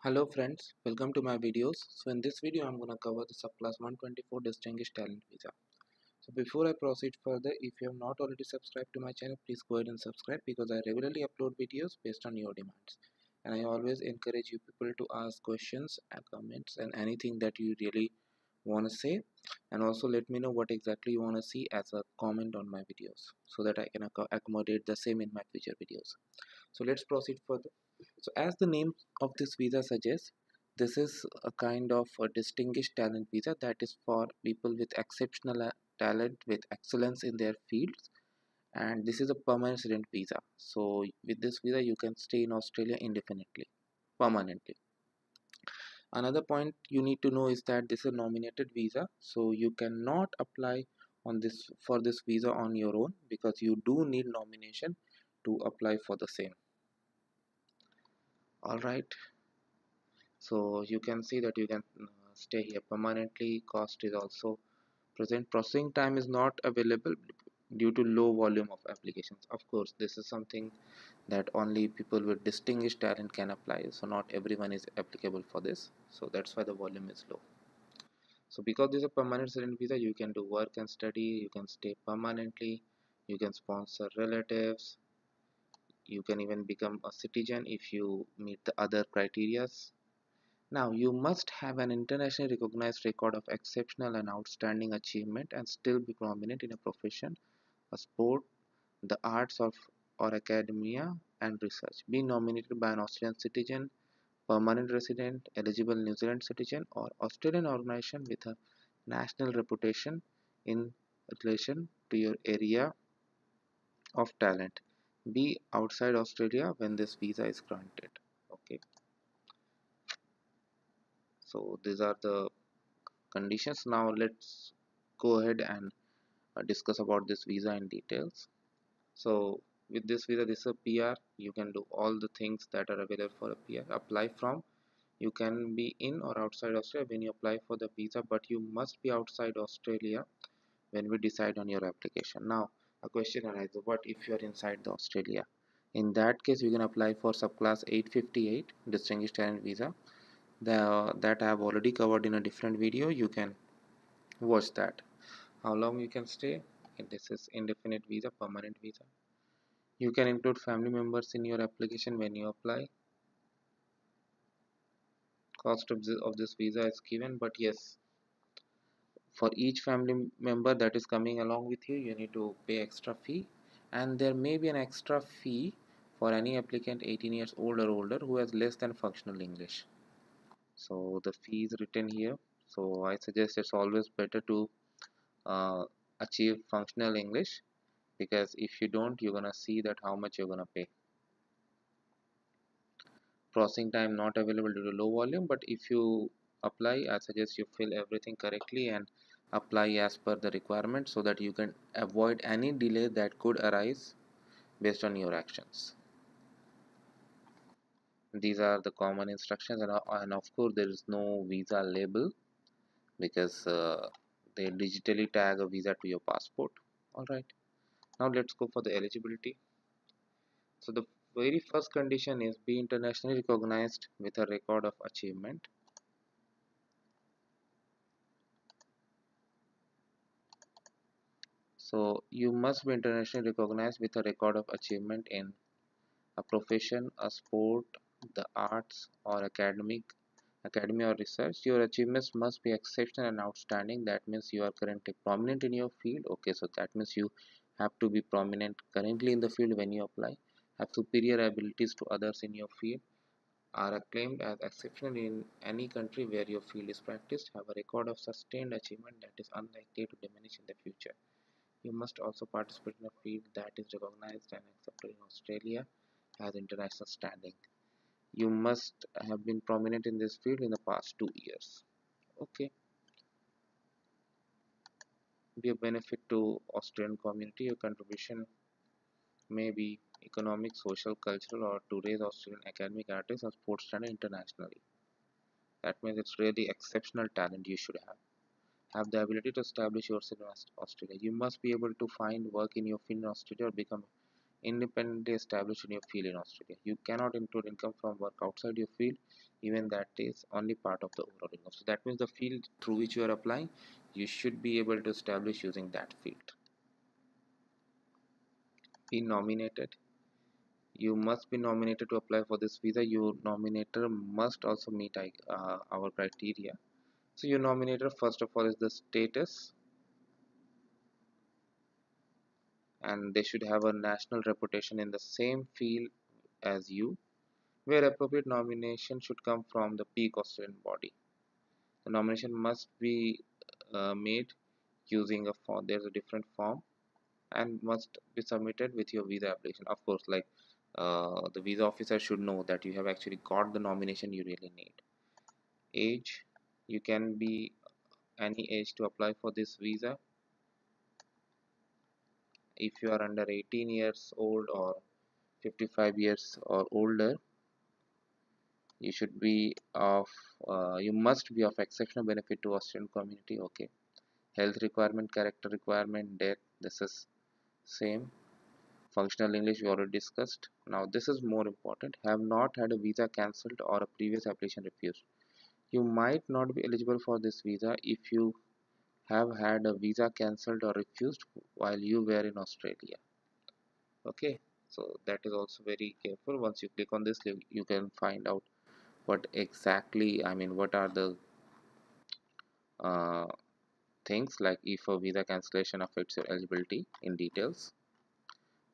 Hello friends, welcome to my videos. So in this video I'm going to cover the subclass 124 distinguished talent visa. So before I proceed further, if you have not already subscribed to my channel, please go ahead and subscribe because I regularly upload videos based on your demands. And I always encourage you people to ask questions and comments and anything that you really want to say, and also let me know what exactly you want to see as a comment on my videos so that I can accommodate the same in my future videos. So let's proceed further. So as the name of this visa suggests, this is a kind of a distinguished talent visa that is for people with exceptional talent with excellence in their fields, and this is a permanent resident visa. So with this visa you can stay in Australia indefinitely, permanently. Another point you need to know is that this is a nominated visa, so you cannot apply on this for this visa on your own because you do need nomination to apply for the same. All right, so you can see that you can stay here permanently. Cost is also present. Processing time is not available due to low volume of applications. Of course, this is something that only people with distinguished talent can apply, so not everyone is applicable for this, so that's why the volume is low. So because this is a permanent resident visa, you can do work and study, you can stay permanently, you can sponsor relatives, you can even become a citizen if you meet the other criterias. Now, you must have an internationally recognized record of exceptional and outstanding achievement and still be prominent in a profession, a sport, the arts or academia and research. Be nominated by an Australian citizen, permanent resident, eligible New Zealand citizen, or Australian organization with a national reputation in relation to your area of talent. Be outside Australia when this visa is granted. Okay, so these are the conditions. Now let's go ahead and discuss about this visa in details. So with this visa, this is a PR. You can do all the things that are available for a PR. Apply from, you can be in or outside Australia when you apply for the visa, but you must be outside Australia when we decide on your application. Now a question arises, what if you are inside the Australia? In that case, you can apply for subclass 858 distinguished talent visa. That I have already covered in a different video. You can watch that. How long you can stay? This is indefinite visa, permanent visa. You can include family members in your application when you apply. Cost of this visa is given, but yes, for each family member that is coming along with you, you need to pay extra fee, and there may be an extra fee for any applicant 18 years old or older who has less than functional English. So the fee is written here. So I suggest it's always better to uh, achieve functional English, because if you don't, you're gonna see that how much you're gonna pay. Processing time not available due to low volume, but if you apply, I suggest you fill everything correctly and apply as per the requirement so that you can avoid any delay that could arise based on your actions. These are the common instructions, and of course there is no visa label because they digitally tag a visa to your passport. All right, now let's go for the eligibility. So the very first condition is be internationally recognized with a record of achievement. So you must be internationally recognized with a record of achievement in a profession, a sport, the arts, or academy or research. Your achievements must be exceptional and outstanding. That means you are currently prominent in your field. Okay, so that means you have to be prominent currently in the field when you apply. Have superior abilities to others in your field. Are acclaimed as exceptional in any country where your field is practiced. Have a record of sustained achievement that is unlikely to diminish in the future. You must also participate in a field that is recognized and accepted in Australia as international standing. You must have been prominent in this field in the past 2 years. Okay, be a benefit to Australian community. Your contribution may be economic, social, cultural, or to raise Australian academic artists and sports standard internationally. That means it's really exceptional talent you should have. Have the ability to establish yourself in Australia. You must be able to find work in your field in Australia or become independently established in your field in Australia. You cannot include income from work outside your field, even that is only part of the overall income. So that means the field through which you are applying, you should be able to establish using that field. Be nominated. You must be nominated to apply for this visa. Your nominator must also meet our criteria. So your nominator first of all is the status, and they should have a national reputation in the same field as you. Where appropriate, nomination should come from the peak Australian body. The nomination must be made using a form. There's a different form and must be submitted with your visa application. Of course, like the visa officer should know that you have actually got the nomination you really need. Age, you can be any age to apply for this visa. If you are under 18 years old or 55 years or older, you should be of you must be of exceptional benefit to Australian community. Okay. Health requirement, character requirement, death, this is same. Functional English we already discussed. Now this is more important. Have not had a visa cancelled or a previous application refused. You might not be eligible for this visa if you have had a visa cancelled or refused while you were in Australia. Okay, so that is also very careful. Once you click on this, you can find out what exactly, I mean, what are the uh, things, like if a visa cancellation affects your eligibility in details.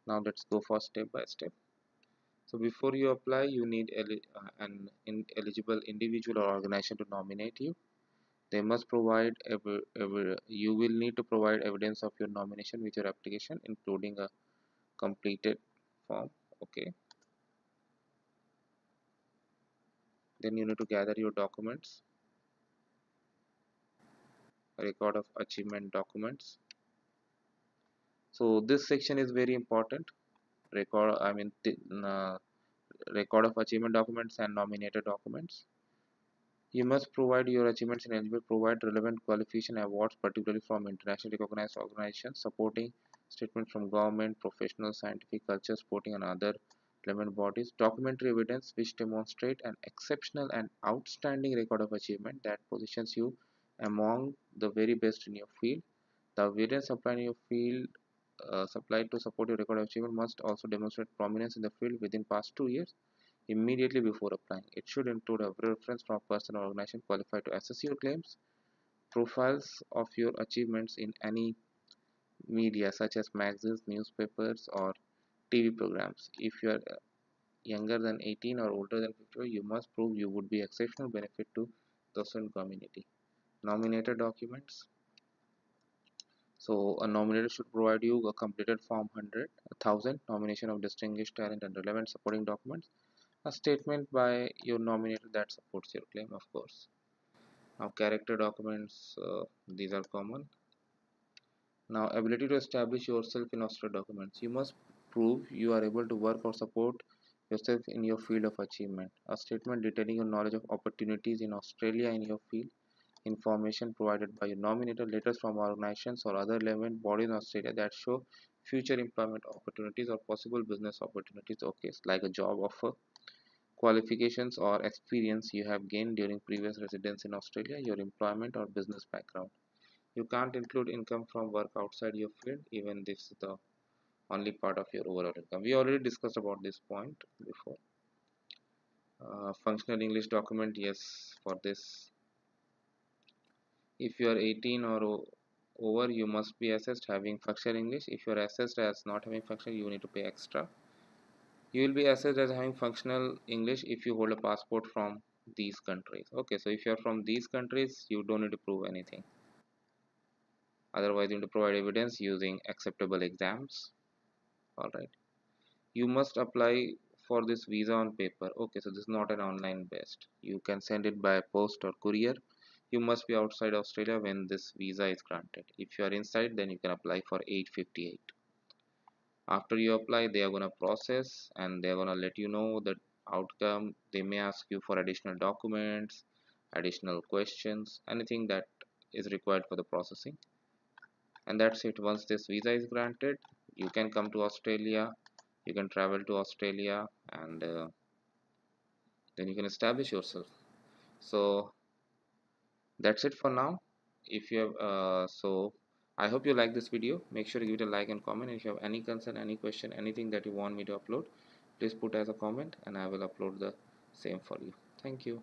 Now let's go for step by step. So before you apply, you need an eligible individual or organization to nominate you. They must provide you will need to provide evidence of your nomination with your application, including a completed form. Okay. Then you need to gather your documents, a record of achievement documents. So this section is very important. Record of achievement documents and nominated documents. You must provide your achievements in eligible, provide relevant qualification awards, particularly from internationally recognized organizations, supporting statements from government, professional, scientific, culture, sporting, and other relevant bodies, documentary evidence which demonstrate an exceptional and outstanding record of achievement that positions you among the very best in your field. The evidence supplied in your field supplied to support your record of achievement must also demonstrate prominence in the field within past 2 years immediately before applying. It should include a reference from a person or organization qualified to assess your claims, profiles of your achievements in any media such as magazines, newspapers, or TV programs. If you are younger than 18 or older than 50, you must prove you would be exceptional benefit to the Australian community. Nominated documents. So a nominator should provide you a completed form 100, 1000, nomination of distinguished talent and relevant supporting documents, a statement by your nominator that supports your claim, of course. Now character documents, these are common. Now ability to establish yourself in Australia documents. You must prove you are able to work or support yourself in your field of achievement. A statement detailing your knowledge of opportunities in Australia in your field. Information provided by your nominator, letters from organizations or other relevant bodies in Australia that show future employment opportunities or possible business opportunities. Okay, like a job offer, qualifications or experience you have gained during previous residence in Australia, your employment or business background. You can't include income from work outside your field, even this is the only part of your overall income. We already discussed about this point before. Functional English document, yes, for this. If you are 18 or over, you must be assessed having functional English. If you are assessed as not having functional, you need to pay extra. You will be assessed as having functional English if you hold a passport from these countries. Okay, so if you are from these countries, you don't need to prove anything. Otherwise, you need to provide evidence using acceptable exams. All right. You must apply for this visa on paper. Okay, so this is not an online based. You can send it by post or courier. You must be outside Australia when this visa is granted. If you are inside, then you can apply for 858. After you apply, they are going to process and they are going to let you know the outcome. They may ask you for additional documents, additional questions, anything that is required for the processing. And that's it. Once this visa is granted, you can come to Australia. You can travel to Australia, and then you can establish yourself. So that's it for now. If you have so I hope you like this video. Make sure to give it a like and comment. If you have any concern, any question, anything that you want me to upload, please put as a comment and I will upload the same for you. Thank you.